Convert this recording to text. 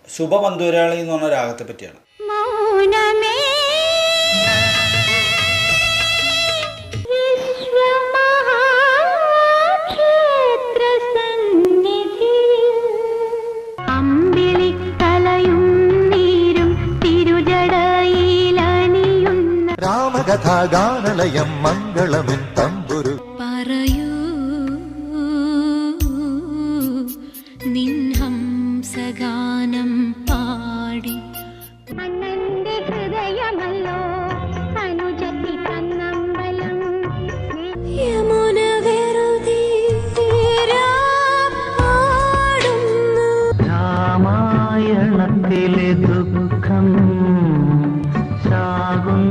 ശുഭപന്തൂരാളി എന്ന് പറഞ്ഞ രാഗത്തെ പറ്റിയാണ്. രാമകഥാഗാനലയം മംഗളമെൻ തമ്പുരു പറയൂ നിൻഹംസഗാനം പാടി അണ്ണന്റെ ഹൃദയമല്ലോ അനുജത്തി തന്നമ്പലം യമുന വെറുതെ പാടുന്നു രാമായണത്തിലെ ദുഃഖം ശാകും